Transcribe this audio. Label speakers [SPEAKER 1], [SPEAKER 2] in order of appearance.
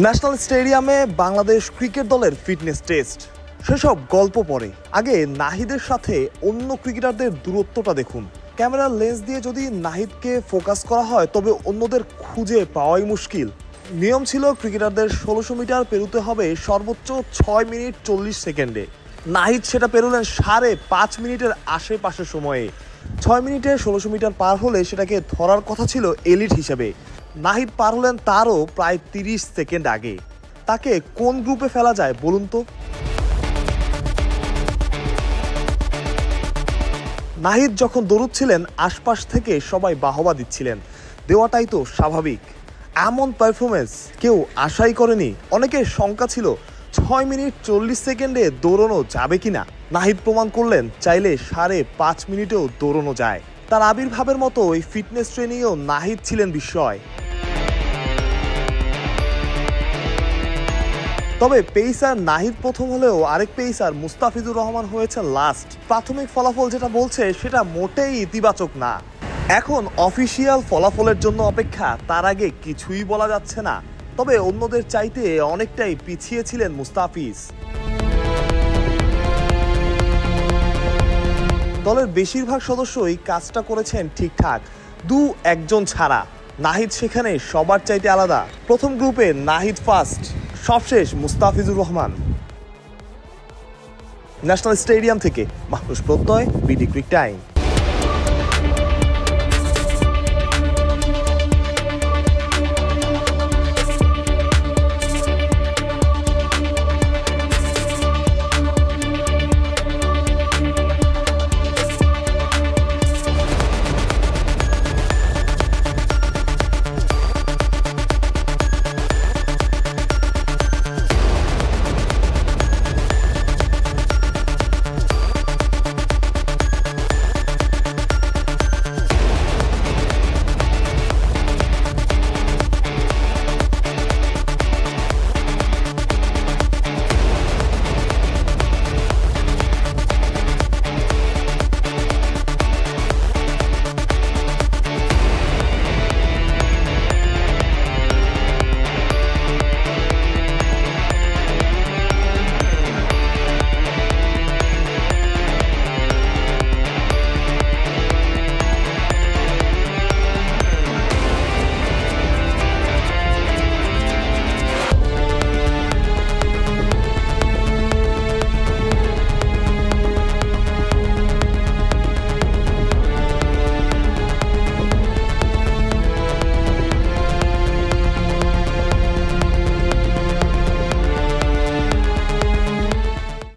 [SPEAKER 1] National স্টেডিয়ামে Bangladesh cricket দলের fitness test, সেসব গল্প পরে। আগে নাহিদের সাথে অন্য ক্রিকেটারদের দূরত্বটা দেখুন। ক্যামেরার লেন্স দিয়ে যদি নাহিদকে ফোকাস করা হয় তবে অন্যদের খুঁজে পাওয়াই মুশকিল। নিয়ম ছিল ক্রিকেটারদের ১৬০০ মিটার পেরোতে হবে সর্বোচ্চ ৬ মিনিট ৪০ সেকেন্ডে। নাহিদ সেটা পেরোলেন ৫.৫ মিনিটের আশেপাশে সময়ে। ৬ মিনিটে ১৬০০ মিটার পার হলে সেটাকে ধরার কথা ছিল এলিট হিসেবে। নাহিদ পার হলেন তারও প্রায় ৩০ সেকেন্ড আগে। তাকে কোন গ্রুপে ফেলা যায় বলুন তো? নাহিদ যখন দৌড়চ্ছিলেন আশপাশ থেকে সবাই বাহবা দিচ্ছিলেন, দেওয়াটাই তো স্বাভাবিক। এমন পারফরমেন্স কেউ আশাই করেনি। অনেকের শঙ্কা ছিল ৬ মিনিট ৪০ সেকেন্ডে দৌড়ানো যাবে কিনা। নাহিদ প্রমাণ করলেন চাইলে ৫.৫ মিনিটেও দৌড়ানো যায়। তার আবির্ভাবের মতো ওই ফিটনেস ট্রেনিংয়েও নাহিদ ছিলেন বিস্ময়। তবে পেসার নাহিদ প্রথম হলেও আরেক পেসার মুস্তাফিজুর রহমান হয়েছে লাস্ট। প্রাথমিক ফলাফল যেটা বলছে সেটা মোটেই ইতিবাচক না। এখন অফিসিয়াল ফলাফলের জন্য অপেক্ষা, তার আগে কিছুই বলা যাচ্ছে না। তবে অন্যদের চাইতে অনেকটাই পিছিয়ে ছিলেন মুস্তাফিজ। দলের বেশিরভাগ সদস্যই কাজটা করেছেন ঠিকঠাক, ২-১ ছাড়া। নাহিদ সেখানে সবার চাইতে আলাদা। প্রথম গ্রুপে নাহিদ ফার্স্ট, সবশেষ মুস্তাফিজুর রহমান। ন্যাশনাল স্টেডিয়াম থেকে মাহফুজ প্রত্যয়, বিডি ক্রিক টাইম।